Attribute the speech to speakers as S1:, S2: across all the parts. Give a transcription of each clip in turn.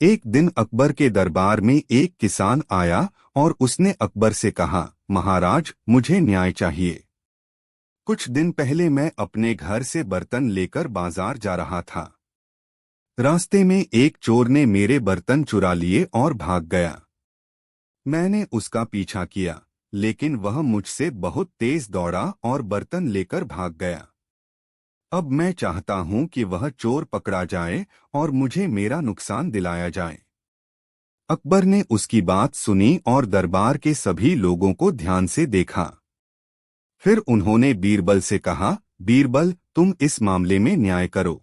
S1: एक दिन अकबर के दरबार में एक किसान आया और उसने अकबर से कहा, महाराज, मुझे न्याय चाहिए। कुछ दिन पहले मैं अपने घर से बर्तन लेकर बाजार जा रहा था। रास्ते में एक चोर ने मेरे बर्तन चुरा लिए और भाग गया। मैंने उसका पीछा किया, लेकिन वह मुझसे बहुत तेज दौड़ा और बर्तन लेकर भाग गया। अब मैं चाहता हूं कि वह चोर पकड़ा जाए और मुझे मेरा नुकसान दिलाया जाए। अकबर ने उसकी बात सुनी और दरबार के सभी लोगों को ध्यान से देखा। फिर उन्होंने बीरबल से कहा, बीरबल, तुम इस मामले में न्याय करो।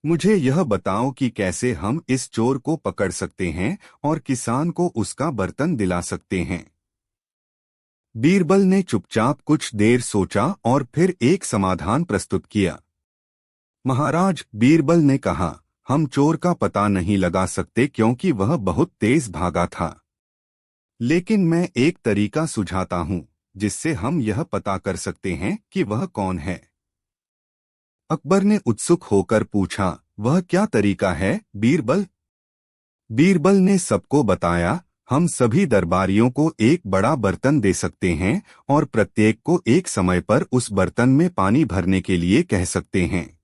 S1: मुझे यह बताओ कि कैसे हम इस चोर को पकड़ सकते हैं और किसान को उसका बर्तन दिला सकते हैं। बीरबल ने चुपचाप कुछ देर सोचा और फिर एक समाधान प्रस्तुत किया। महाराज, बीरबल ने कहा, हम चोर का पता नहीं लगा सकते क्योंकि वह बहुत तेज भागा था। लेकिन मैं एक तरीका सुझाता हूं जिससे हम यह पता कर सकते हैं कि वह कौन है। अकबर ने उत्सुक होकर पूछा, वह क्या तरीका है, बीरबल? बीरबल ने सबको बताया, हम सभी दरबारियों को एक बड़ा बर्तन दे सकते हैं और प्रत्येक को एक समय पर उस बर्तन में पानी भरने के लिए कह सकते हैं।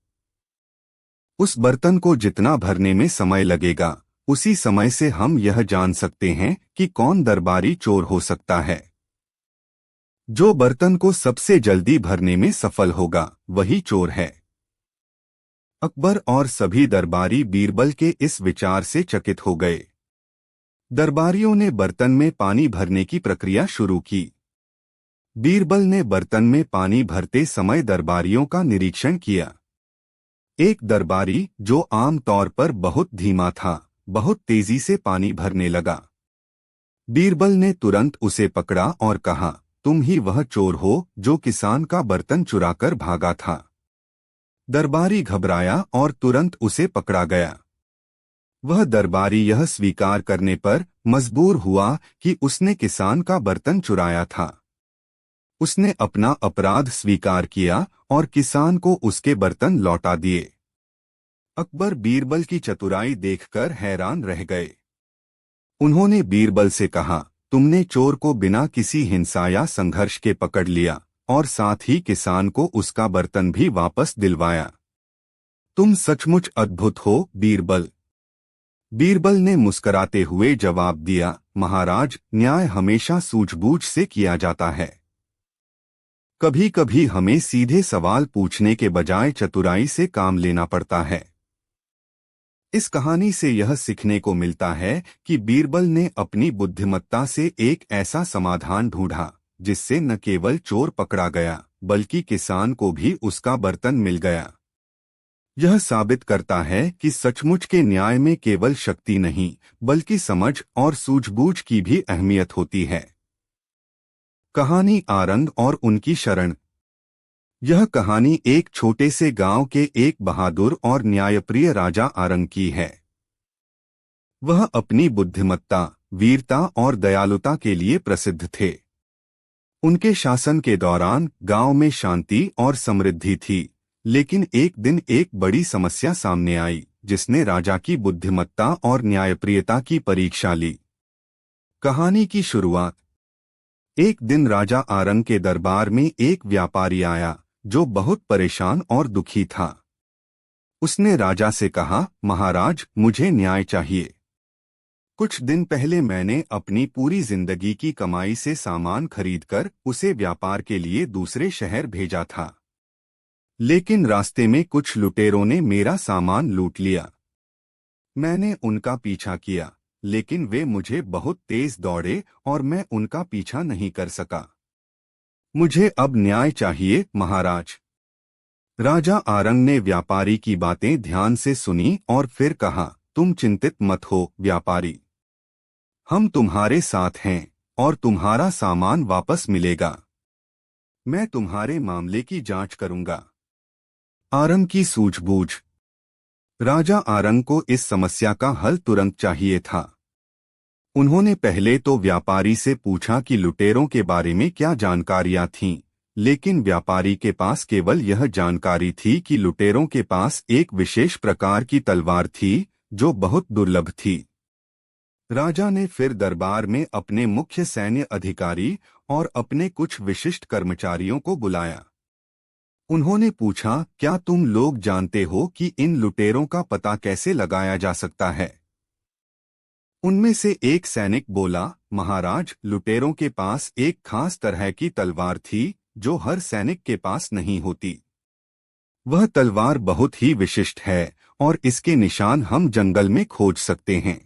S1: उस बर्तन को जितना भरने में समय लगेगा, उसी समय से हम यह जान सकते हैं कि कौन दरबारी चोर हो सकता है। जो बर्तन को सबसे जल्दी भरने में सफल होगा, वही चोर है। अकबर और सभी दरबारी बीरबल के इस विचार से चकित हो गए। दरबारियों ने बर्तन में पानी भरने की प्रक्रिया शुरू की। बीरबल ने बर्तन में पानी भरते समय दरबारियों का निरीक्षण किया। एक दरबारी, जो आम तौर पर बहुत धीमा था, बहुत तेजी से पानी भरने लगा। बीरबल ने तुरंत उसे पकड़ा और कहा, तुम ही वह चोर हो जो किसान का बर्तन चुराकर भागा था। दरबारी घबराया और तुरंत उसे पकड़ा गया। वह दरबारी यह स्वीकार करने पर मजबूर हुआ कि उसने किसान का बर्तन चुराया था। उसने अपना अपराध स्वीकार किया और किसान को उसके बर्तन लौटा दिए। अकबर बीरबल की चतुराई देखकर हैरान रह गए। उन्होंने बीरबल से कहा, तुमने चोर को बिना किसी हिंसा या संघर्ष के पकड़ लिया और साथ ही किसान को उसका बर्तन भी वापस दिलवाया। तुम सचमुच अद्भुत हो, बीरबल। बीरबल ने मुस्कुराते हुए जवाब दिया, महाराज, न्याय हमेशा सूझबूझ से किया जाता है। कभी कभी हमें सीधे सवाल पूछने के बजाय चतुराई से काम लेना पड़ता है। इस कहानी से यह सीखने को मिलता है कि बीरबल ने अपनी बुद्धिमत्ता से एक ऐसा समाधान ढूंढा जिससे न केवल चोर पकड़ा गया, बल्कि किसान को भी उसका बर्तन मिल गया। यह साबित करता है कि सचमुच के न्याय में केवल शक्ति नहीं, बल्कि समझ और सूझबूझ की भी अहमियत होती है। कहानी आरंग और उनकी शरण। यह कहानी एक छोटे से गांव के एक बहादुर और न्यायप्रिय राजा आरंग की है। वह अपनी बुद्धिमत्ता, वीरता और दयालुता के लिए प्रसिद्ध थे। उनके शासन के दौरान गांव में शांति और समृद्धि थी, लेकिन एक दिन एक बड़ी समस्या सामने आई जिसने राजा की बुद्धिमत्ता और न्यायप्रियता की परीक्षा ली। कहानी की शुरुआत। एक दिन राजा आरंग के दरबार में एक व्यापारी आया जो बहुत परेशान और दुखी था। उसने राजा से कहा, महाराज, मुझे न्याय चाहिए। कुछ दिन पहले मैंने अपनी पूरी जिंदगी की कमाई से सामान खरीदकर उसे व्यापार के लिए दूसरे शहर भेजा था। लेकिन रास्ते में कुछ लुटेरों ने मेरा सामान लूट लिया। मैंने उनका पीछा किया, लेकिन वे मुझे बहुत तेज दौड़े और मैं उनका पीछा नहीं कर सका। मुझे अब न्याय चाहिए, महाराज। राजा आरंग ने व्यापारी की बातें ध्यान से सुनी और फिर कहा, तुम चिंतित मत हो, व्यापारी। हम तुम्हारे साथ हैं और तुम्हारा सामान वापस मिलेगा। मैं तुम्हारे मामले की जांच करूंगा। आरंग की सूझबूझ। राजा आरंग को इस समस्या का हल तुरंत चाहिए था। उन्होंने पहले तो व्यापारी से पूछा कि लुटेरों के बारे में क्या जानकारियां थीं, लेकिन व्यापारी के पास केवल यह जानकारी थी कि लुटेरों के पास एक विशेष प्रकार की तलवार थी जो बहुत दुर्लभ थी। राजा ने फिर दरबार में अपने मुख्य सैन्य अधिकारी और अपने कुछ विशिष्ट कर्मचारियों को बुलाया। उन्होंने पूछा, क्या तुम लोग जानते हो कि इन लुटेरों का पता कैसे लगाया जा सकता है? उनमें से एक सैनिक बोला, महाराज, लुटेरों के पास एक खास तरह की तलवार थी जो हर सैनिक के पास नहीं होती। वह तलवार बहुत ही विशिष्ट है और इसके निशान हम जंगल में खोज सकते हैं।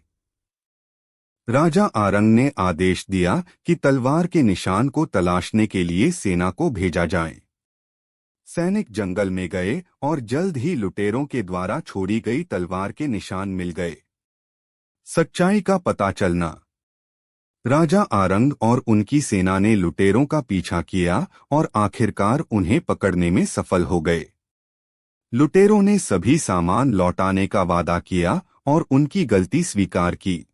S1: राजा आरंग ने आदेश दिया कि तलवार के निशान को तलाशने के लिए सेना को भेजा जाए। सैनिक जंगल में गए और जल्द ही लुटेरों के द्वारा छोड़ी गई तलवार के निशान मिल गए। सच्चाई का पता चलना। राजा आरंग और उनकी सेना ने लुटेरों का पीछा किया और आखिरकार उन्हें पकड़ने में सफल हो गए। लुटेरों ने सभी सामान लौटाने का वादा किया और उनकी गलती स्वीकार की।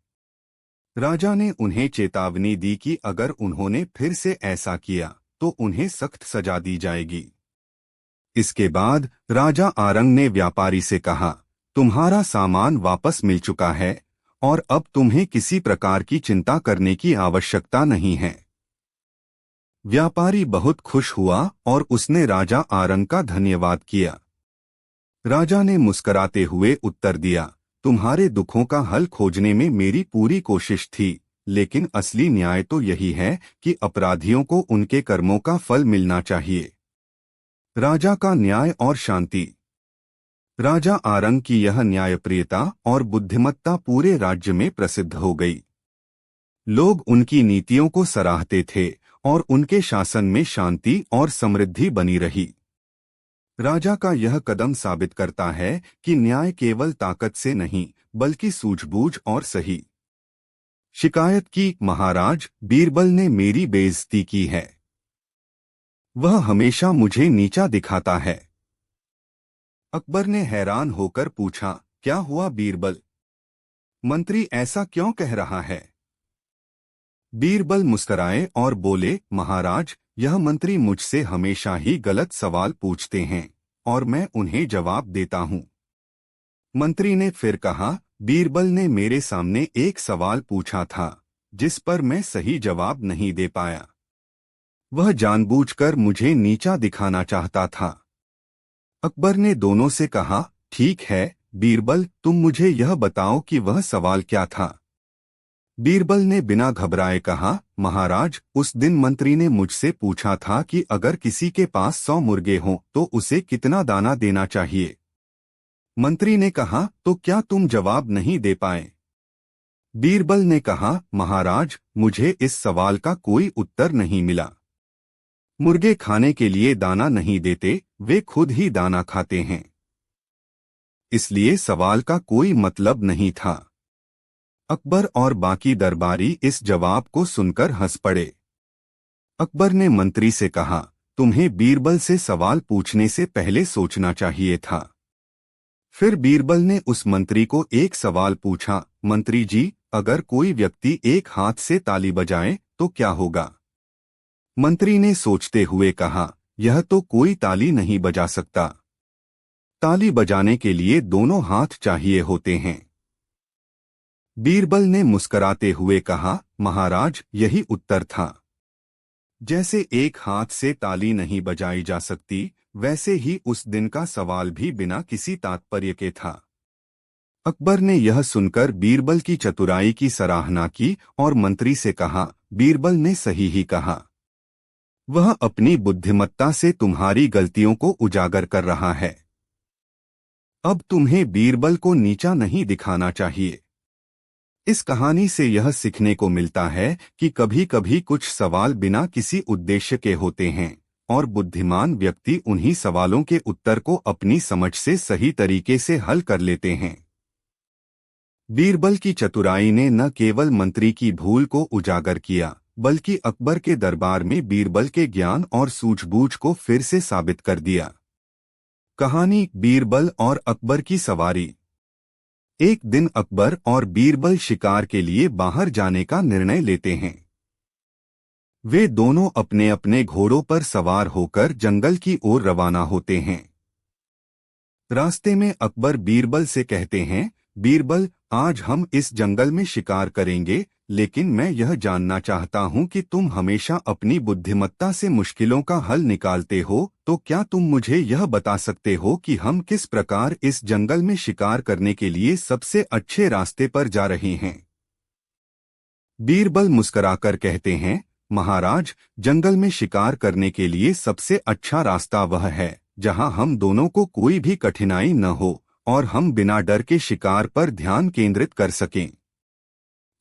S1: राजा ने उन्हें चेतावनी दी कि अगर उन्होंने फिर से ऐसा किया तो उन्हें सख्त सजा दी जाएगी। इसके बाद राजा आरंग ने व्यापारी से कहा, तुम्हारा सामान वापस मिल चुका है और अब तुम्हें किसी प्रकार की चिंता करने की आवश्यकता नहीं है। व्यापारी बहुत खुश हुआ और उसने राजा आरंग का धन्यवाद किया। राजा ने मुस्कुराते हुए उत्तर दिया, तुम्हारे दुखों का हल खोजने में मेरी पूरी कोशिश थी, लेकिन असली न्याय तो यही है कि अपराधियों को उनके कर्मों का फल मिलना चाहिए। राजा का न्याय और शांति। राजा आरंग की यह न्यायप्रियता और बुद्धिमत्ता पूरे राज्य में प्रसिद्ध हो गई। लोग उनकी नीतियों को सराहते थे और उनके शासन में शांति और समृद्धि बनी रही। राजा का यह कदम साबित करता है कि न्याय केवल ताकत से नहीं बल्कि सूझबूझ और सही। शिकायत की, महाराज, बीरबल ने मेरी बेइज्जती की है। वह हमेशा मुझे नीचा दिखाता है। अकबर ने हैरान होकर पूछा, क्या हुआ बीरबल? मंत्री ऐसा क्यों कह रहा है? बीरबल मुस्कराए और बोले, महाराज, यह मंत्री मुझसे हमेशा ही गलत सवाल पूछते हैं और मैं उन्हें जवाब देता हूँ। मंत्री ने फिर कहा, बीरबल ने मेरे सामने एक सवाल पूछा था जिस पर मैं सही जवाब नहीं दे पाया। वह जानबूझकर मुझे नीचा दिखाना चाहता था। अकबर ने दोनों से कहा, ठीक है बीरबल, तुम मुझे यह बताओ कि वह सवाल क्या था। बीरबल ने बिना घबराए कहा, महाराज, उस दिन मंत्री ने मुझसे पूछा था कि अगर किसी के पास 100 मुर्गे हों तो उसे कितना दाना देना चाहिए। मंत्री ने कहा, तो क्या तुम जवाब नहीं दे पाए? बीरबल ने कहा, महाराज, मुझे इस सवाल का कोई उत्तर नहीं मिला। मुर्गे खाने के लिए दाना नहीं देते, वे खुद ही दाना खाते हैं। इसलिए सवाल का कोई मतलब नहीं था। अकबर और बाकी दरबारी इस जवाब को सुनकर हंस पड़े। अकबर ने मंत्री से कहा, तुम्हें बीरबल से सवाल पूछने से पहले सोचना चाहिए था। फिर बीरबल ने उस मंत्री को एक सवाल पूछा, मंत्री जी, अगर कोई व्यक्ति एक हाथ से ताली बजाए तो क्या होगा? मंत्री ने सोचते हुए कहा, यह तो कोई ताली नहीं बजा सकता। ताली बजाने के लिए दोनों हाथ चाहिए होते हैं। बीरबल ने मुस्कुराते हुए कहा, महाराज, यही उत्तर था। जैसे एक हाथ से ताली नहीं बजाई जा सकती, वैसे ही उस दिन का सवाल भी बिना किसी तात्पर्य के था। अकबर ने यह सुनकर बीरबल की चतुराई की सराहना की और मंत्री से कहा, बीरबल ने सही ही कहा। वह अपनी बुद्धिमत्ता से तुम्हारी गलतियों को उजागर कर रहा है। अब तुम्हें बीरबल को नीचा नहीं दिखाना चाहिए। इस कहानी से यह सीखने को मिलता है कि कभी कभी कुछ सवाल बिना किसी उद्देश्य के होते हैं और बुद्धिमान व्यक्ति उन्हीं सवालों के उत्तर को अपनी समझ से सही तरीके से हल कर लेते हैं। बीरबल की चतुराई ने न केवल मंत्री की भूल को उजागर किया, बल्कि अकबर के दरबार में बीरबल के ज्ञान और सूझबूझ को फिर से साबित कर दिया। कहानी, बीरबल और अकबर की सवारी। एक दिन अकबर और बीरबल शिकार के लिए बाहर जाने का निर्णय लेते हैं। वे दोनों अपने अपने घोड़ों पर सवार होकर जंगल की ओर रवाना होते हैं। रास्ते में अकबर बीरबल से कहते हैं, बीरबल, आज हम इस जंगल में शिकार करेंगे, लेकिन मैं यह जानना चाहता हूँ कि तुम हमेशा अपनी बुद्धिमत्ता से मुश्किलों का हल निकालते हो, तो क्या तुम मुझे यह बता सकते हो कि हम किस प्रकार इस जंगल में शिकार करने के लिए सबसे अच्छे रास्ते पर जा रहे हैं? बीरबल मुस्कुराकर कहते हैं, महाराज, जंगल में शिकार करने के लिए सबसे अच्छा रास्ता वह है जहां हम दोनों को कोई भी कठिनाई न हो और हम बिना डर के शिकार पर ध्यान केंद्रित कर सकें।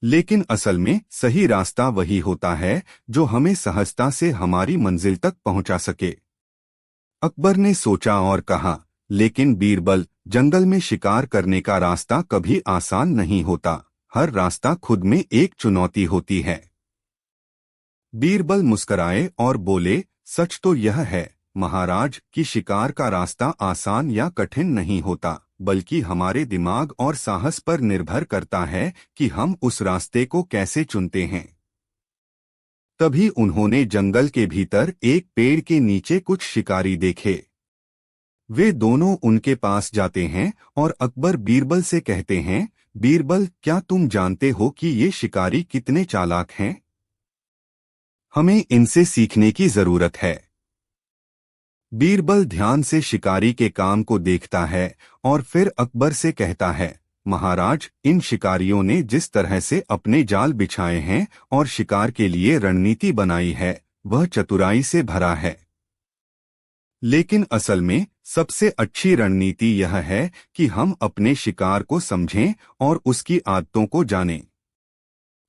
S1: लेकिन असल में सही रास्ता वही होता है जो हमें सहजता से हमारी मंजिल तक पहुंचा सके। अकबर ने सोचा और कहा, लेकिन बीरबल, जंगल में शिकार करने का रास्ता कभी आसान नहीं होता। हर रास्ता खुद में एक चुनौती होती है। बीरबल मुस्कुराए और बोले, सच तो यह है महाराज कि शिकार का रास्ता आसान या कठिन नहीं होता, बल्कि हमारे दिमाग और साहस पर निर्भर करता है कि हम उस रास्ते को कैसे चुनते हैं। तभी उन्होंने जंगल के भीतर एक पेड़ के नीचे कुछ शिकारी देखे। वे दोनों उनके पास जाते हैं और अकबर बीरबल से कहते हैं, बीरबल, क्या तुम जानते हो कि ये शिकारी कितने चालाक हैं? हमें इनसे सीखने की जरूरत है। बीरबल ध्यान से शिकारी के काम को देखता है और फिर अकबर से कहता है, महाराज, इन शिकारियों ने जिस तरह से अपने जाल बिछाए हैं और शिकार के लिए रणनीति बनाई है, वह चतुराई से भरा है। लेकिन असल में सबसे अच्छी रणनीति यह है कि हम अपने शिकार को समझें और उसकी आदतों को जानें।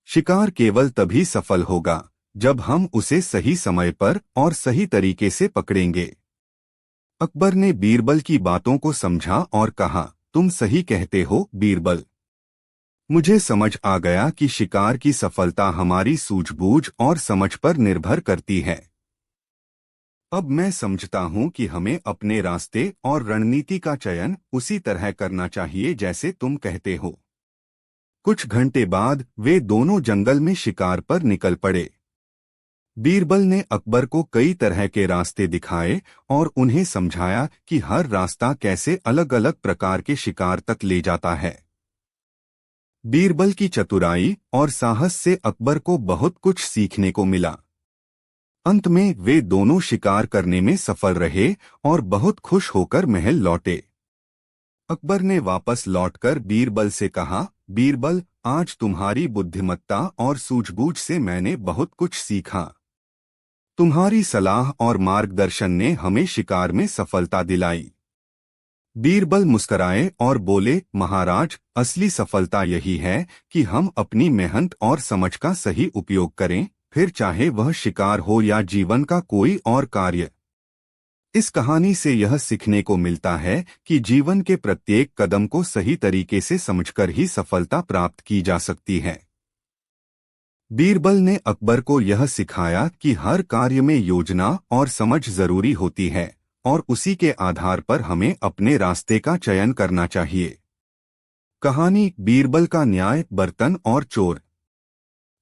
S1: शिकार केवल तभी सफल होगा जब हम उसे सही समय पर और सही तरीके से पकड़ेंगे। अकबर ने बीरबल की बातों को समझा और कहा, तुम सही कहते हो बीरबल। मुझे समझ आ गया कि शिकार की सफलता हमारी सूझबूझ और समझ पर निर्भर करती है। अब मैं समझता हूं कि हमें अपने रास्ते और रणनीति का चयन उसी तरह करना चाहिए जैसे तुम कहते हो। कुछ घंटे बाद वे दोनों जंगल में शिकार पर निकल पड़े। बीरबल ने अकबर को कई तरह के रास्ते दिखाए और उन्हें समझाया कि हर रास्ता कैसे अलग अलग प्रकार के शिकार तक ले जाता है। बीरबल की चतुराई और साहस से अकबर को बहुत कुछ सीखने को मिला। अंत में वे दोनों शिकार करने में सफल रहे और बहुत खुश होकर महल लौटे। अकबर ने वापस लौटकर बीरबल से कहा, बीरबल, आज तुम्हारी बुद्धिमत्ता और सूझबूझ से मैंने बहुत कुछ सीखा। तुम्हारी सलाह और मार्गदर्शन ने हमें शिकार में सफलता दिलाई। बीरबल मुस्कुराए और बोले, महाराज, असली सफलता यही है कि हम अपनी मेहनत और समझ का सही उपयोग करें, फिर चाहे वह शिकार हो या जीवन का कोई और कार्य। इस कहानी से यह सीखने को मिलता है कि जीवन के प्रत्येक कदम को सही तरीके से समझकर ही सफलता प्राप्त की जा सकती है। बीरबल ने अकबर को यह सिखाया कि हर कार्य में योजना और समझ जरूरी होती है और उसी के आधार पर हमें अपने रास्ते का चयन करना चाहिए। कहानी बीरबल का न्याय, बर्तन और चोर।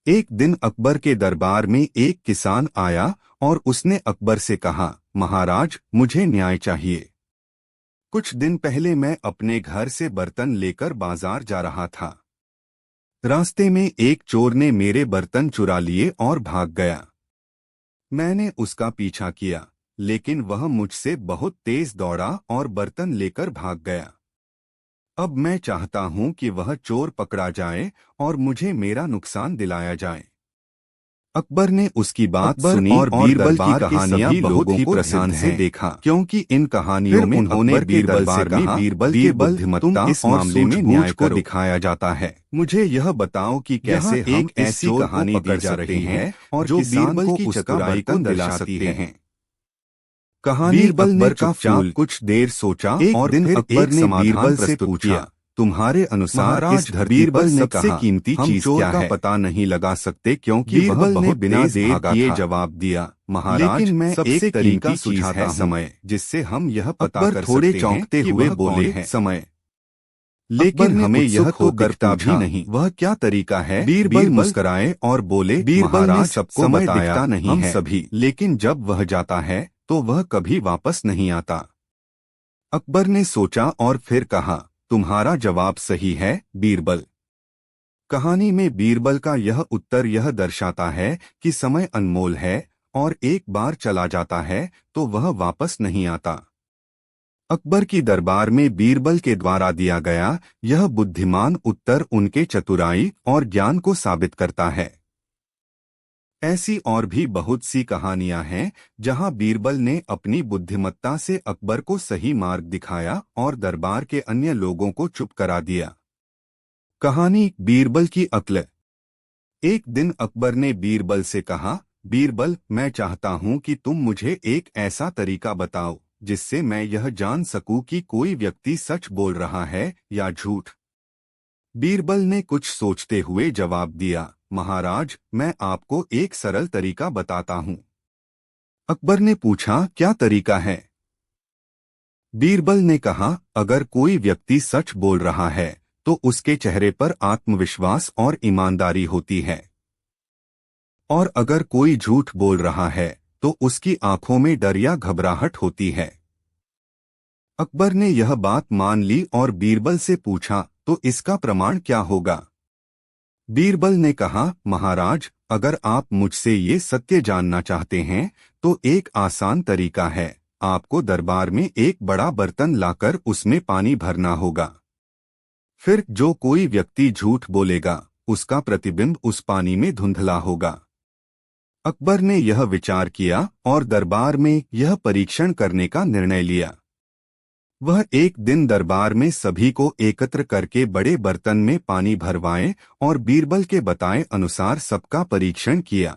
S1: एक दिन अकबर के दरबार में एक किसान आया और उसने अकबर से कहा, महाराज, मुझे न्याय चाहिए। कुछ दिन पहले मैं अपने घर से बर्तन लेकर बाजार जा रहा था। रास्ते में एक चोर ने मेरे बर्तन चुरा लिए और भाग गया। मैंने उसका पीछा किया, लेकिन वह मुझसे बहुत तेज दौड़ा और बर्तन लेकर भाग गया। अब मैं चाहता हूं कि वह चोर पकड़ा जाए और मुझे मेरा नुकसान दिलाया जाए। अकबर ने उसकी बात सुनी और बीरबल की कहानियां लोगों को ध्यान से देखा, क्योंकि इन कहानियों में उन्होंने बीरबल से कहा, बीरबल की बुद्धिमत्ता इस मामले में न्याय को दिखाया जाता है। मुझे यह बताओ कि कैसे एक ऐसी कहानी दी जा रही है और जो बीरबल की चतुराई को दिला सकती है। कहानी बीरबल ने चुपचाप कुछ देर सोचा और दिन अकबर ने बीरबल से पूछा, तुम्हारे अनुसार इस धरती पर सबसे कीमती चीज क्या है? पता नहीं लगा सकते क्योंकि वह बहुत बिना देर किए जवाब दिया, महाराज, लेकिन मैं सबसे कीमती चीज है समय, जिससे हम यह पता कर सकते हैं। थोड़े चौंकते हुए बोले हैं, समय। लेकिन हमें यह तो करता भी नहीं, वह क्या तरीका है? बीरबल मुस्कुराए और बोले, बीरबल ने सबको बताया नहीं है सभी, लेकिन जब वह जाता है तो वह कभी वापस नहीं आता। अकबर ने सोचा और फिर कहा, तुम्हारा जवाब सही है, बीरबल। कहानी में बीरबल का यह उत्तर यह दर्शाता है कि समय अनमोल है और एक बार चला जाता है तो वह वापस नहीं आता। अकबर की दरबार में बीरबल के द्वारा दिया गया यह बुद्धिमान उत्तर उनके चतुराई और ज्ञान को साबित करता है। ऐसी और भी बहुत सी कहानियां हैं जहां बीरबल ने अपनी बुद्धिमत्ता से अकबर को सही मार्ग दिखाया और दरबार के अन्य लोगों को चुप करा दिया। कहानी बीरबल की अक्ल। एक दिन अकबर ने बीरबल से कहा, बीरबल, मैं चाहता हूं कि तुम मुझे एक ऐसा तरीका बताओ जिससे मैं यह जान सकूं कि कोई व्यक्ति सच बोल रहा है या झूठ। बीरबल ने कुछ सोचते हुए जवाब दिया, महाराज, मैं आपको एक सरल तरीका बताता हूं। अकबर ने पूछा, क्या तरीका है? बीरबल ने कहा, अगर कोई व्यक्ति सच बोल रहा है तो उसके चेहरे पर आत्मविश्वास और ईमानदारी होती है, और अगर कोई झूठ बोल रहा है तो उसकी आंखों में डर या घबराहट होती है। अकबर ने यह बात मान ली और बीरबल से पूछा, तो इसका प्रमाण क्या होगा? बीरबल ने कहा, महाराज, अगर आप मुझसे ये सत्य जानना चाहते हैं तो एक आसान तरीका है। आपको दरबार में एक बड़ा बर्तन लाकर उसमें पानी भरना होगा। फिर जो कोई व्यक्ति झूठ बोलेगा उसका प्रतिबिंब उस पानी में धुंधला होगा। अकबर ने यह विचार किया और दरबार में यह परीक्षण करने का निर्णय लिया। वह एक दिन दरबार में सभी को एकत्र करके बड़े बर्तन में पानी भरवाए और बीरबल के बताए अनुसार सबका परीक्षण किया।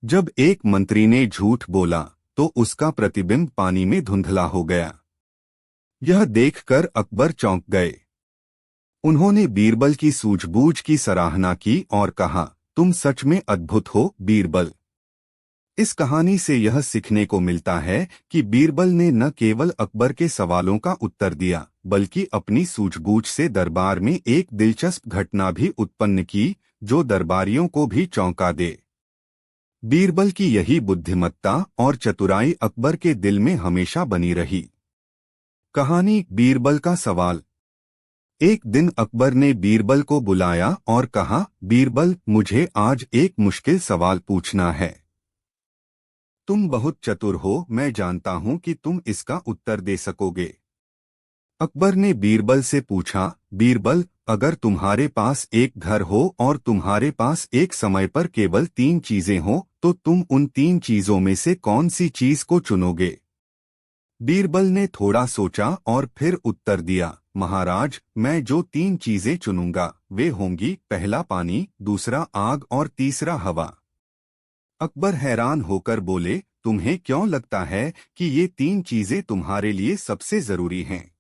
S1: जब एक मंत्री ने झूठ बोला तो उसका प्रतिबिंब पानी में धुंधला हो गया। यह देखकर अकबर चौंक गए। उन्होंने बीरबल की सूझबूझ की सराहना की और कहा, तुम सच में अद्भुत हो, बीरबल। इस कहानी से यह सीखने को मिलता है कि बीरबल ने न केवल अकबर के सवालों का उत्तर दिया बल्कि अपनी सूझबूझ से दरबार में एक दिलचस्प घटना भी उत्पन्न की जो दरबारियों को भी चौंका दे। बीरबल की यही बुद्धिमत्ता और चतुराई अकबर के दिल में हमेशा बनी रही। कहानी बीरबल का सवाल। एक दिन अकबर ने बीरबल को बुलाया और कहा, बीरबल, मुझे आज एक मुश्किल सवाल पूछना है। तुम बहुत चतुर हो, मैं जानता हूं कि तुम इसका उत्तर दे सकोगे। अकबर ने बीरबल से पूछा, बीरबल, अगर तुम्हारे पास एक घर हो और तुम्हारे पास एक समय पर केवल 3 चीजें हो तो तुम उन 3 चीजों में से कौन सी चीज को चुनोगे? बीरबल ने थोड़ा सोचा और फिर उत्तर दिया, महाराज, मैं जो 3 चीजें चुनूंगा वे होंगी, पहला पानी, दूसरा आग और तीसरा हवा। अकबर हैरान होकर बोले, तुम्हें क्यों लगता है कि ये 3 चीजें तुम्हारे लिए सबसे जरूरी हैं?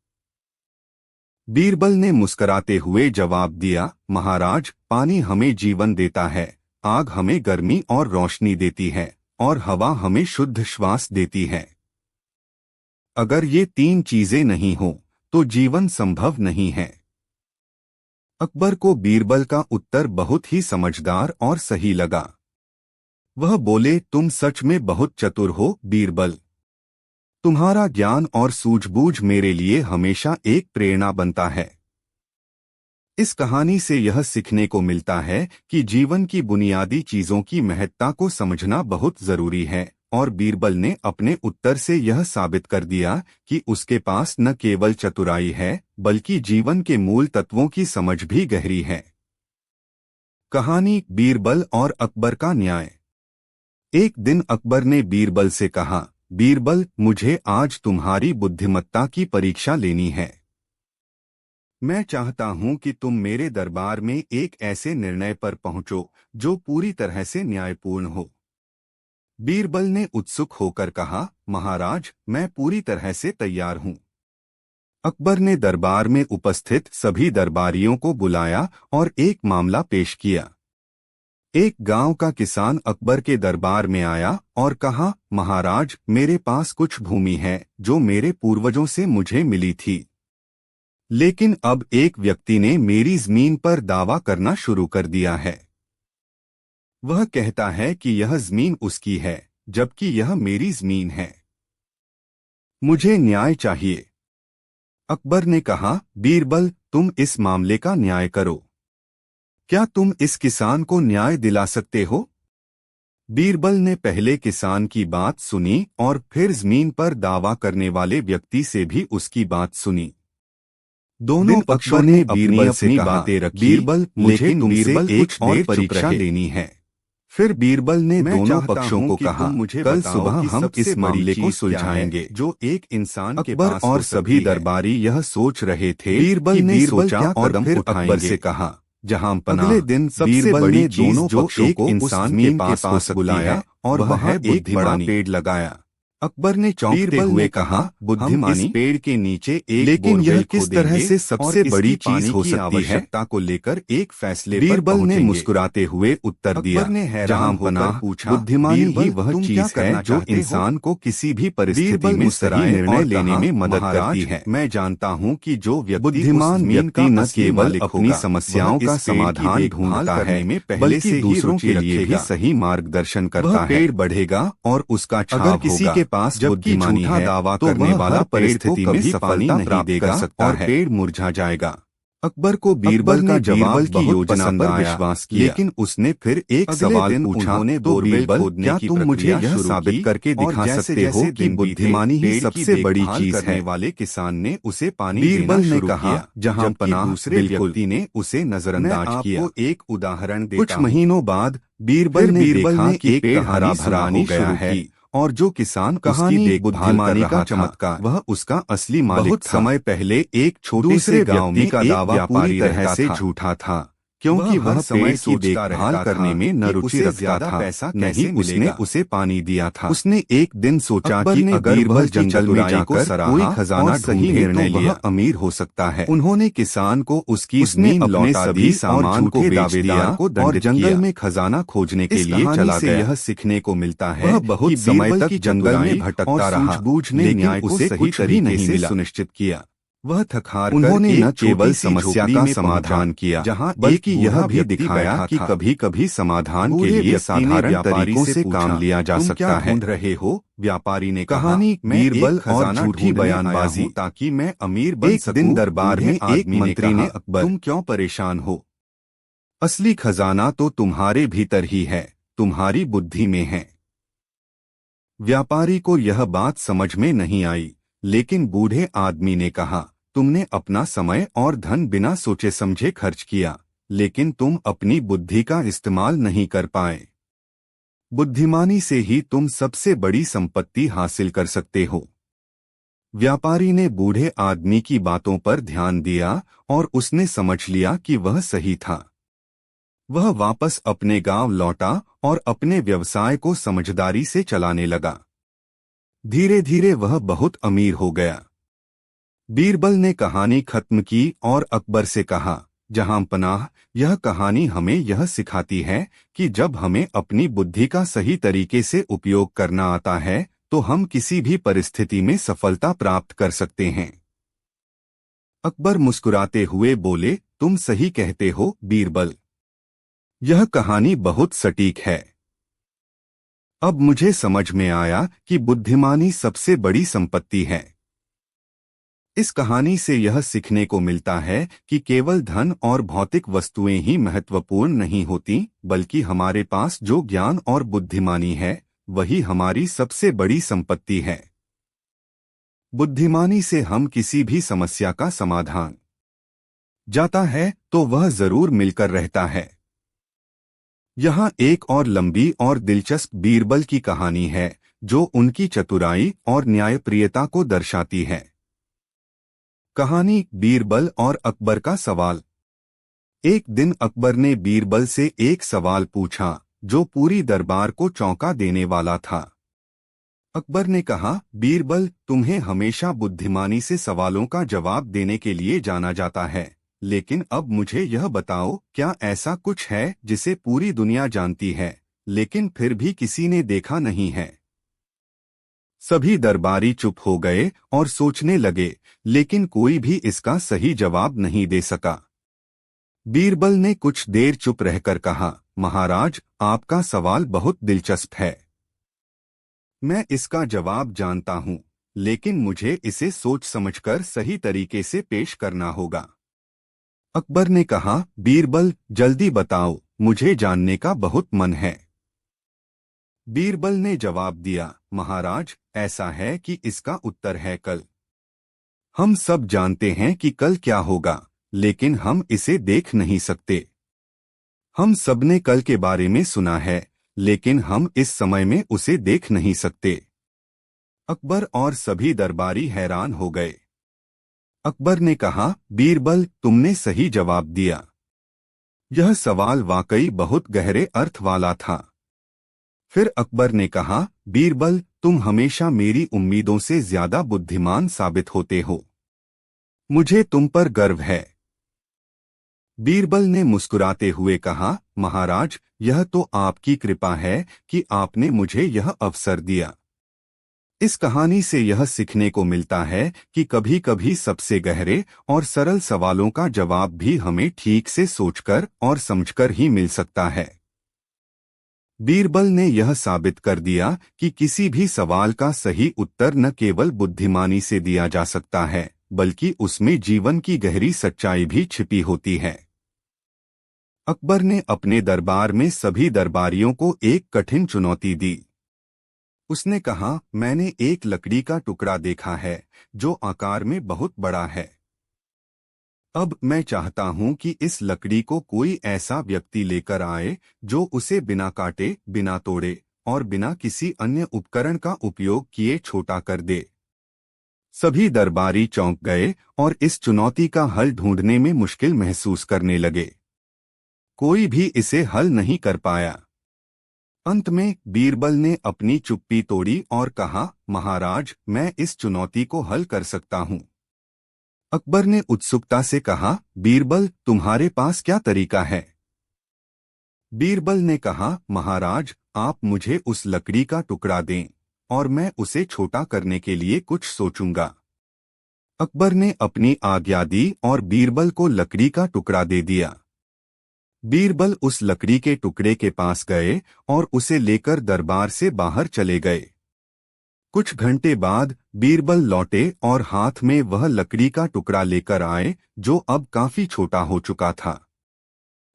S1: बीरबल ने मुस्कुराते हुए जवाब दिया, महाराज, पानी हमें जीवन देता है, आग हमें गर्मी और रोशनी देती है और हवा हमें शुद्ध श्वास देती है। अगर ये 3 चीजें नहीं हों तो जीवन संभव नहीं है। अकबर को बीरबल का उत्तर बहुत ही समझदार और सही लगा। वह बोले, तुम सच में बहुत चतुर हो, बीरबल। तुम्हारा ज्ञान और सूझबूझ मेरे लिए हमेशा एक प्रेरणा बनता है। इस कहानी से यह सीखने को मिलता है कि जीवन की बुनियादी चीजों की महत्ता को समझना बहुत जरूरी है और बीरबल ने अपने उत्तर से यह साबित कर दिया कि उसके पास न केवल चतुराई है बल्कि जीवन के मूल तत्वों की समझ भी गहरी है। कहानी बीरबल और अकबर का न्याय। एक दिन अकबर ने बीरबल से कहा, बीरबल, मुझे आज तुम्हारी बुद्धिमत्ता की परीक्षा लेनी है। मैं चाहता हूं कि तुम मेरे दरबार में एक ऐसे निर्णय पर पहुंचो जो पूरी तरह से न्यायपूर्ण हो। बीरबल ने उत्सुक होकर कहा, महाराज, मैं पूरी तरह से तैयार हूं। अकबर ने दरबार में उपस्थित सभी दरबारियों को बुलाया और एक मामला पेश किया। एक गांव का किसान अकबर के दरबार में आया और कहा, महाराज, मेरे पास कुछ भूमि है जो मेरे पूर्वजों से मुझे मिली थी, लेकिन अब एक व्यक्ति ने मेरी जमीन पर दावा करना शुरू कर दिया है। वह कहता है कि यह जमीन उसकी है जबकि यह मेरी जमीन है। मुझे न्याय चाहिए। अकबर ने कहा, बीरबल, तुम इस मामले का न्याय करो। क्या तुम इस किसान को न्याय दिला सकते हो? बीरबल ने पहले किसान की बात सुनी और फिर जमीन पर दावा करने वाले व्यक्ति से भी उसकी बात सुनी। दोनों पक्षों ने बीरबल से बातें रखी, बीरबल, मुझे तुमसे एक और परीक्षा लेनी है। फिर बीरबल ने दोनों पक्षों को कहा, कल सुबह हम इस मामले को सुलझाएंगे जो एक इंसान के पास और सभी दरबारी यह सोच रहे थे। बीरबल ने सोचा और फिर अकबर से कहा, जहां अगले दिन सबसे बड़ी दोनों पक्षों को इंसान के पास बुलाया और वह एक बड़ा पेड़ लगाया। अकबर ने चौंकते हुए कहा, बुद्धिमानी, इस पेड़ के नीचे एक, लेकिन यह किस तरह से सबसे बड़ी चीज हो सकती है को लेकर एक फैसले पर बीरबल ने मुस्कुराते हुए उत्तर दिया, जहां पनाह पूछा, बुद्धिमानी ही वह चीज है जो इंसान को किसी भी परिस्थिति में सही निर्णय लेने में मदद करती है। मैं जानता हूँ कि जो बुद्धिमान व्यक्ति न केवल अपनी समस्याओं का समाधान ढूंढता है बल्कि दूसरों के लिए भी सही मार्गदर्शन करता है। पेड़ बढ़ेगा और उसका छाव किसी के पास बुद्धिमानी है दावा तो करने वाला परिस्थिति में सफलता प्राप्त कर सकता है और पेड़ मुरझा जाएगा। अकबर को बीरबल का जवाब की योजना पर विश्वास किया, लेकिन उसने फिर एक सवाल पूछा, तो बीरबल, क्या तुम मुझे यह साबित करके दिखा सकते हो कि बुद्धिमानी ही सबसे बड़ी चीज है? वाले किसान ने उसे पानी बीरबल ने कहा, जहां पनाह दूसरे व्यक्ति ने उसे नजरअंदाज किया। एक उदाहरण देता हूं। कुछ महीनों बाद बीरबल ने देखा कि पेड़ हरा भरा हो गया है और जो किसान कहानी बुद्धिमानी का चमत्कार वह उसका असली मालिक था। बहुत समय पहले एक छोटे से गांव में का दावा पूरी तरह से झूठा था, क्योंकि वह समय की देखभाल करने में न रुचि रखता था, पैसा नहीं उसने उसे पानी दिया था। उसने एक दिन सोचा कि अगर बीरबल जंगल में जाकर कोई खजाना सही निर्णय लिया अमीर हो सकता है। उन्होंने किसान को उसकी जमीन लौटा दी, सामान को बेच दिया और जंगल में खजाना खोजने के लिए चला गया। यह सीखने को मिलता है वह बहुत समय तक जंगल में भटकता रहा, लेकिन उसे सही तरीके से सुनिश्चित किया। वह थकार उन्होंने न केवल समस्या का समाधान किया, बल्कि यह भी दिखाया कि कभी-कभी समाधान के लिए साधारण तरीकों से काम लिया जा सकता है। ढूंढ रहे हो? व्यापारी ने कहानी बीरबल और झूठी बयानबाजी ताकि मैं अमीर बन सकूं। एक दिन दरबार में एक मंत्री ने, अकबर, तुम क्यों परेशान हो? असली खजाना तो तुम्हारे भीतर ही है, तुम्हारी बुद्धि में है। व्यापारी को यह बात समझ में नहीं आई, लेकिन बूढ़े आदमी ने कहा, तुमने अपना समय और धन बिना सोचे समझे खर्च किया, लेकिन तुम अपनी बुद्धि का इस्तेमाल नहीं कर पाए। बुद्धिमानी से ही तुम सबसे बड़ी संपत्ति हासिल कर सकते हो। व्यापारी ने बूढ़े आदमी की बातों पर ध्यान दिया और उसने समझ लिया कि वह सही था। वह वापस अपने गांव लौटा और अपने व्यवसाय को समझदारी से चलाने लगा। धीरे धीरे वह बहुत अमीर हो गया। बीरबल ने कहानी खत्म की और अकबर से कहा, जहां पनाह, यह कहानी हमें यह सिखाती है कि जब हमें अपनी बुद्धि का सही तरीके से उपयोग करना आता है तो हम किसी भी परिस्थिति में सफलता प्राप्त कर सकते हैं। अकबर मुस्कुराते हुए बोले, तुम सही कहते हो बीरबल, यह कहानी बहुत सटीक है। अब मुझे समझ में आया कि बुद्धिमानी सबसे बड़ी संपत्ति है। इस कहानी से यह सीखने को मिलता है कि केवल धन और भौतिक वस्तुएं ही महत्वपूर्ण नहीं होती, बल्कि हमारे पास जो ज्ञान और बुद्धिमानी है वही हमारी सबसे बड़ी संपत्ति है। बुद्धिमानी से हम किसी भी समस्या का समाधान जाता है तो वह जरूर मिलकर रहता है। यहाँ एक और लंबी और दिलचस्प बीरबल की कहानी है जो उनकी चतुराई और न्यायप्रियता को दर्शाती है। कहानी बीरबल और अकबर का सवाल। एक दिन अकबर ने बीरबल से एक सवाल पूछा जो पूरी दरबार को चौंका देने वाला था। अकबर ने कहा, बीरबल, तुम्हें हमेशा बुद्धिमानी से सवालों का जवाब देने के लिए जाना जाता है, लेकिन अब मुझे यह बताओ, क्या ऐसा कुछ है जिसे पूरी दुनिया जानती है लेकिन फिर भी किसी ने देखा नहीं है? सभी दरबारी चुप हो गए और सोचने लगे, लेकिन कोई भी इसका सही जवाब नहीं दे सका। बीरबल ने कुछ देर चुप रहकर कहा, महाराज, आपका सवाल बहुत दिलचस्प है। मैं इसका जवाब जानता हूं, लेकिन मुझे इसे सोच समझकर सही तरीके से पेश करना होगा। अकबर ने कहा, बीरबल जल्दी बताओ, मुझे जानने का बहुत मन है। बीरबल ने जवाब दिया, महाराज ऐसा है कि इसका उत्तर है कल। हम सब जानते हैं कि कल क्या होगा, लेकिन हम इसे देख नहीं सकते। हम सबने कल के बारे में सुना है, लेकिन हम इस समय में उसे देख नहीं सकते। अकबर और सभी दरबारी हैरान हो गए। अकबर ने कहा, बीरबल तुमने सही जवाब दिया। यह सवाल वाकई बहुत गहरे अर्थ वाला था। फिर अकबर ने कहा, बीरबल तुम हमेशा मेरी उम्मीदों से ज्यादा बुद्धिमान साबित होते हो। मुझे तुम पर गर्व है। बीरबल ने मुस्कुराते हुए कहा, महाराज यह तो आपकी कृपा है कि आपने मुझे यह अवसर दिया। इस कहानी से यह सीखने को मिलता है कि कभी कभी सबसे गहरे और सरल सवालों का जवाब भी हमें ठीक से सोचकर और समझकर ही मिल सकता है। बीरबल ने यह साबित कर दिया कि किसी भी सवाल का सही उत्तर न केवल बुद्धिमानी से दिया जा सकता है, बल्कि उसमें जीवन की गहरी सच्चाई भी छिपी होती है। अकबर ने अपने दरबार में सभी दरबारियों को एक कठिन चुनौती दी। उसने कहा, मैंने एक लकड़ी का टुकड़ा देखा है जो आकार में बहुत बड़ा है। अब मैं चाहता हूं कि इस लकड़ी को कोई ऐसा व्यक्ति लेकर आए जो उसे बिना काटे, बिना तोड़े और बिना किसी अन्य उपकरण का उपयोग किए छोटा कर दे। सभी दरबारी चौंक गए और इस चुनौती का हल ढूंढने में मुश्किल महसूस करने लगे। कोई भी इसे हल नहीं कर पाया। अंत में बीरबल ने अपनी चुप्पी तोड़ी और कहा, महाराज मैं इस चुनौती को हल कर सकता हूं। अकबर ने उत्सुकता से कहा, बीरबल तुम्हारे पास क्या तरीका है? बीरबल ने कहा, महाराज आप मुझे उस लकड़ी का टुकड़ा दें और मैं उसे छोटा करने के लिए कुछ सोचूंगा। अकबर ने अपनी आज्ञा दी और बीरबल को लकड़ी का टुकड़ा दे दिया। बीरबल उस लकड़ी के टुकड़े के पास गए और उसे लेकर दरबार से बाहर चले गए। कुछ घंटे बाद बीरबल लौटे और हाथ में वह लकड़ी का टुकड़ा लेकर आए जो अब काफी छोटा हो चुका था।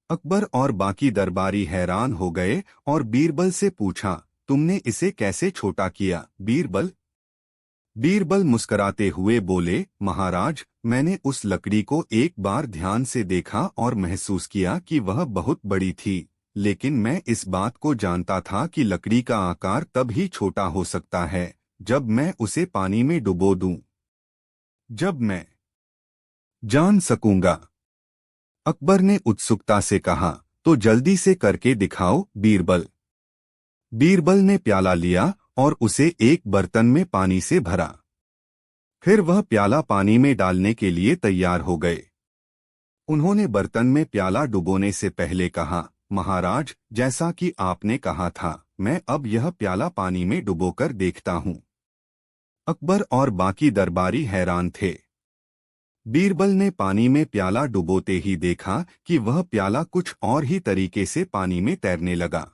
S1: अकबर और बाकी दरबारी हैरान हो गए और बीरबल से पूछा, तुमने इसे कैसे छोटा किया? बीरबल मुस्कराते हुए बोले, महाराज मैंने उस लकड़ी को एक बार ध्यान से देखा और महसूस किया कि वह बहुत बड़ी थी, लेकिन मैं इस बात को जानता था कि लकड़ी का आकार तब ही छोटा हो सकता है जब मैं उसे पानी में डुबो दूं। जब मैं जान सकूंगा। अकबर ने उत्सुकता से कहा, तो जल्दी से करके दिखाओ बीरबल। बीरबल ने प्याला लिया और उसे एक बर्तन में पानी से भरा। फिर वह प्याला पानी में डालने के लिए तैयार हो गए। उन्होंने बर्तन में प्याला डुबोने से पहले कहा, महाराज जैसा कि आपने कहा था, मैं अब यह प्याला पानी में डुबोकर देखता हूं। अकबर और बाकी दरबारी हैरान थे। बीरबल ने पानी में प्याला डुबोते ही देखा कि वह प्याला कुछ और ही तरीके से पानी में तैरने लगा।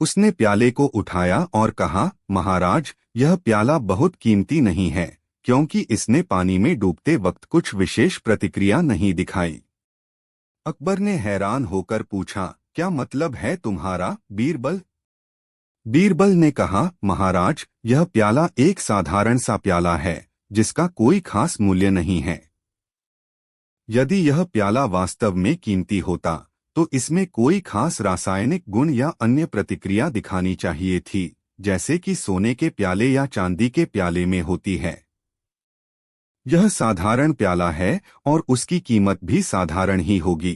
S1: उसने प्याले को उठाया और कहा, महाराज यह प्याला बहुत कीमती नहीं है क्योंकि इसने पानी में डूबते वक्त कुछ विशेष प्रतिक्रिया नहीं दिखाई। अकबर ने हैरान होकर पूछा, क्या मतलब है तुम्हारा बीरबल? बीरबल ने कहा, महाराज यह प्याला एक साधारण सा प्याला है जिसका कोई खास मूल्य नहीं है। यदि यह प्याला वास्तव में कीमती होता तो इसमें कोई खास रासायनिक गुण या अन्य प्रतिक्रिया दिखानी चाहिए थी, जैसे कि सोने के प्याले या चांदी के प्याले में होती है। यह साधारण प्याला है और उसकी कीमत भी साधारण ही होगी।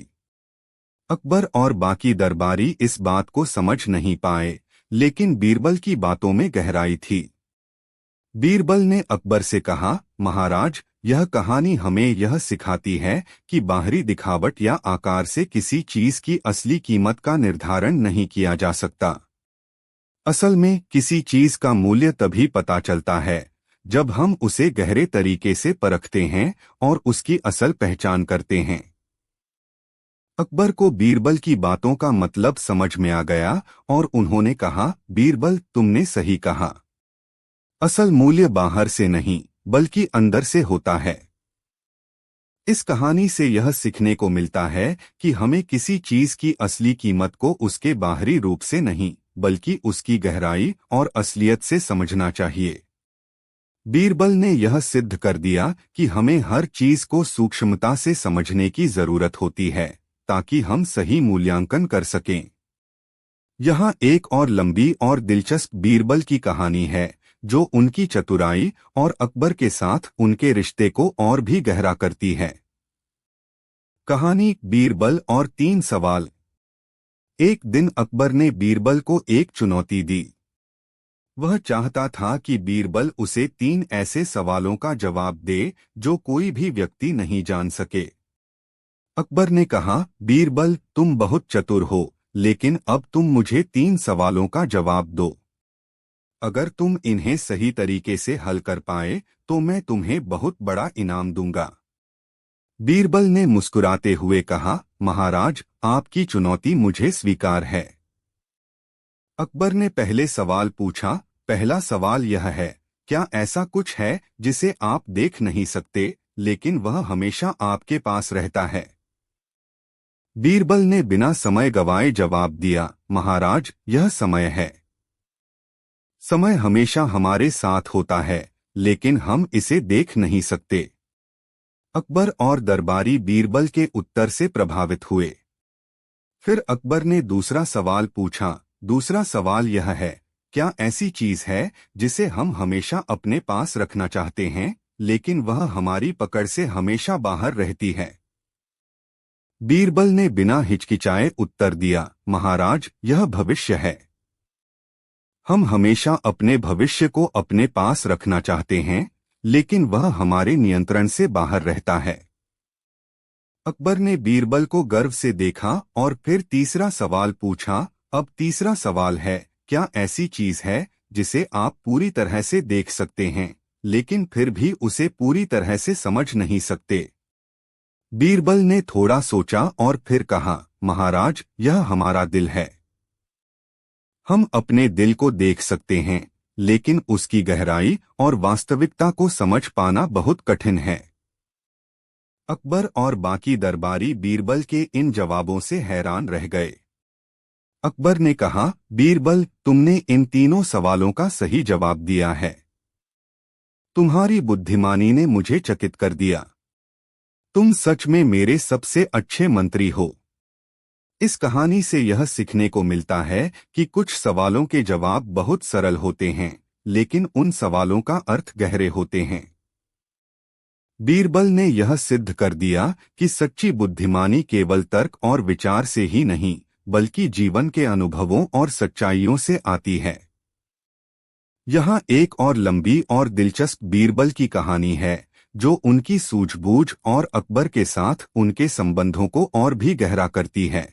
S1: अकबर और बाकी दरबारी इस बात को समझ नहीं पाए, लेकिन बीरबल की बातों में गहराई थी। बीरबल ने अकबर से कहा, महाराज यह कहानी हमें यह सिखाती है कि बाहरी दिखावट या आकार से किसी चीज की असली कीमत का निर्धारण नहीं किया जा सकता। असल में किसी चीज का मूल्य तभी पता चलता है जब हम उसे गहरे तरीके से परखते हैं और उसकी असल पहचान करते हैं। अकबर को बीरबल की बातों का मतलब समझ में आ गया और उन्होंने कहा, बीरबल तुमने सही कहा। असल मूल्य बाहर से नहीं बल्कि अंदर से होता है। इस कहानी से यह सीखने को मिलता है कि हमें किसी चीज की असली कीमत को उसके बाहरी रूप से नहीं बल्कि उसकी गहराई और असलियत से समझना चाहिए। बीरबल ने यह सिद्ध कर दिया कि हमें हर चीज को सूक्ष्मता से समझने की जरूरत होती है ताकि हम सही मूल्यांकन कर सकें। यहाँ एक और लंबी और दिलचस्प बीरबल की कहानी है जो उनकी चतुराई और अकबर के साथ उनके रिश्ते को और भी गहरा करती है। कहानी बीरबल और 3 सवाल। एक दिन अकबर ने बीरबल को एक चुनौती दी। वह चाहता था कि बीरबल उसे 3 ऐसे सवालों का जवाब दे जो कोई भी व्यक्ति नहीं जान सके। अकबर ने कहा, बीरबल तुम बहुत चतुर हो, लेकिन अब तुम मुझे 3 सवालों का जवाब दो। अगर तुम इन्हें सही तरीके से हल कर पाए तो मैं तुम्हें बहुत बड़ा इनाम दूंगा। बीरबल ने मुस्कुराते हुए कहा, महाराज आपकी चुनौती मुझे स्वीकार है। अकबर ने पहले सवाल पूछा। पहला सवाल यह है, क्या ऐसा कुछ है जिसे आप देख नहीं सकते लेकिन वह हमेशा आपके पास रहता है? बीरबल ने बिना समय गवाए जवाब दिया, महाराज यह समय है। समय हमेशा हमारे साथ होता है लेकिन हम इसे देख नहीं सकते। अकबर और दरबारी बीरबल के उत्तर से प्रभावित हुए। फिर अकबर ने दूसरा सवाल पूछा। दूसरा सवाल यह है, क्या ऐसी चीज है जिसे हम हमेशा अपने पास रखना चाहते हैं लेकिन वह हमारी पकड़ से हमेशा बाहर रहती है? बीरबल ने बिना हिचकिचाए उत्तर दिया, महाराज यह भविष्य है। हम हमेशा अपने भविष्य को अपने पास रखना चाहते हैं लेकिन वह हमारे नियंत्रण से बाहर रहता है। अकबर ने बीरबल को गर्व से देखा और फिर तीसरा सवाल पूछा। अब तीसरा सवाल है, क्या ऐसी चीज है जिसे आप पूरी तरह से देख सकते हैं लेकिन फिर भी उसे पूरी तरह से समझ नहीं सकते? बीरबल ने थोड़ा सोचा और फिर कहा, महाराज यह हमारा दिल है। हम अपने दिल को देख सकते हैं लेकिन उसकी गहराई और वास्तविकता को समझ पाना बहुत कठिन है। अकबर और बाकी दरबारी बीरबल के इन जवाबों से हैरान रह गए। अकबर ने कहा, बीरबल तुमने इन तीनों सवालों का सही जवाब दिया है। तुम्हारी बुद्धिमानी ने मुझे चकित कर दिया। तुम सच में मेरे सबसे अच्छे मंत्री हो। इस कहानी से यह सीखने को मिलता है कि कुछ सवालों के जवाब बहुत सरल होते हैं लेकिन उन सवालों का अर्थ गहरे होते हैं। बीरबल ने यह सिद्ध कर दिया कि सच्ची बुद्धिमानी केवल तर्क और विचार से ही नहीं बल्कि जीवन के अनुभवों और सच्चाइयों से आती है। यहाँ एक और लंबी और दिलचस्प बीरबल की कहानी है जो उनकी सूझबूझ और अकबर के साथ उनके संबंधों को और भी गहरा करती है।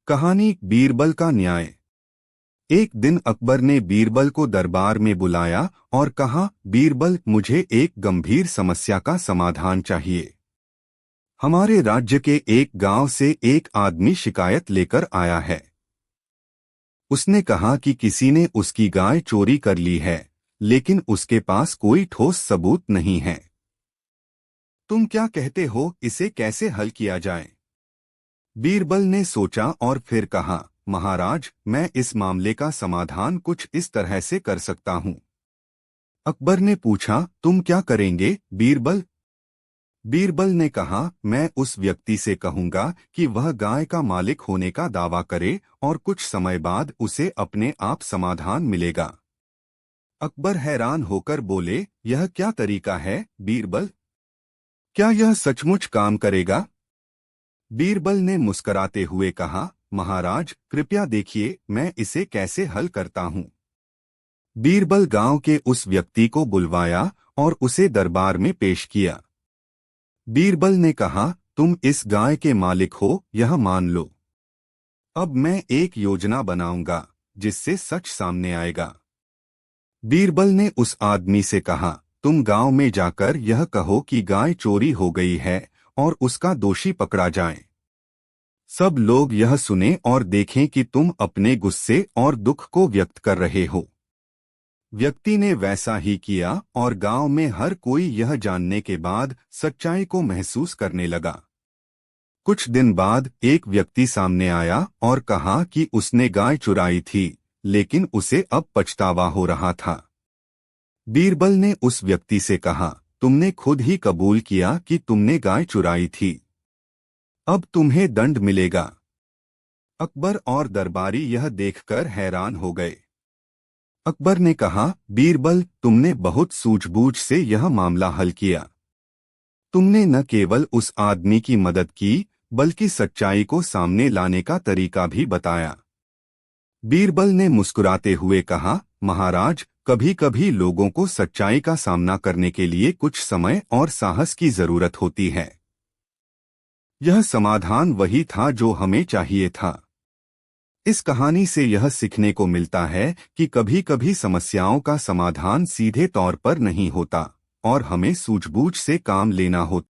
S1: कहानी बीरबल का न्याय। एक दिन अकबर ने बीरबल को दरबार में बुलाया और कहा, बीरबल मुझे एक गंभीर समस्या का समाधान चाहिए। हमारे राज्य के एक गांव से एक आदमी शिकायत लेकर आया है। उसने कहा कि किसी ने उसकी गाय चोरी कर ली है लेकिन उसके पास कोई ठोस सबूत नहीं है। तुम क्या कहते हो, इसे कैसे हल किया जाए? बीरबल ने सोचा और फिर कहा, महाराज मैं इस मामले का समाधान कुछ इस तरह से कर सकता हूं। अकबर ने पूछा, तुम क्या करेंगे बीरबल? बीरबल ने कहा, मैं उस व्यक्ति से कहूंगा कि वह गाय का मालिक होने का दावा करे और कुछ समय बाद उसे अपने आप समाधान मिलेगा। अकबर हैरान होकर बोले, यह क्या तरीका है बीरबल? क्या यह सचमुच काम करेगा? बीरबल ने मुस्कराते हुए कहा, महाराज कृपया देखिए मैं इसे कैसे हल करता हूं। बीरबल गांव के उस व्यक्ति को बुलवाया और उसे दरबार में पेश किया। बीरबल ने कहा, तुम इस गाय के मालिक हो यह मान लो। अब मैं एक योजना बनाऊंगा जिससे सच सामने आएगा। बीरबल ने उस आदमी से कहा, तुम गांव में जाकर यह कहो कि गाय चोरी हो गई है और उसका दोषी पकड़ा जाए। सब लोग यह सुने और देखें कि तुम अपने गुस्से और दुख को व्यक्त कर रहे हो। व्यक्ति ने वैसा ही किया और गांव में हर कोई यह जानने के बाद सच्चाई को महसूस करने लगा। कुछ दिन बाद एक व्यक्ति सामने आया और कहा कि उसने गाय चुराई थी, लेकिन उसे अब पछतावा हो रहा था। बीरबल ने उस व्यक्ति से कहा, तुमने खुद ही कबूल किया कि तुमने गाय चुराई थी, अब तुम्हें दंड मिलेगा। अकबर और दरबारी यह देखकर हैरान हो गए। अकबर ने कहा, बीरबल, तुमने बहुत सूझबूझ से यह मामला हल किया। तुमने न केवल उस आदमी की मदद की, बल्कि सच्चाई को सामने लाने का तरीका भी बताया। बीरबल ने मुस्कुराते हुए कहा, महाराज, कभी कभी लोगों को सच्चाई का सामना करने के लिए कुछ समय और साहस की जरूरत होती है। यह समाधान वही था जो हमें चाहिए था। इस कहानी से यह सीखने को मिलता है कि कभी कभी समस्याओं का समाधान सीधे तौर पर नहीं होता और हमें सूझबूझ से काम लेना होता।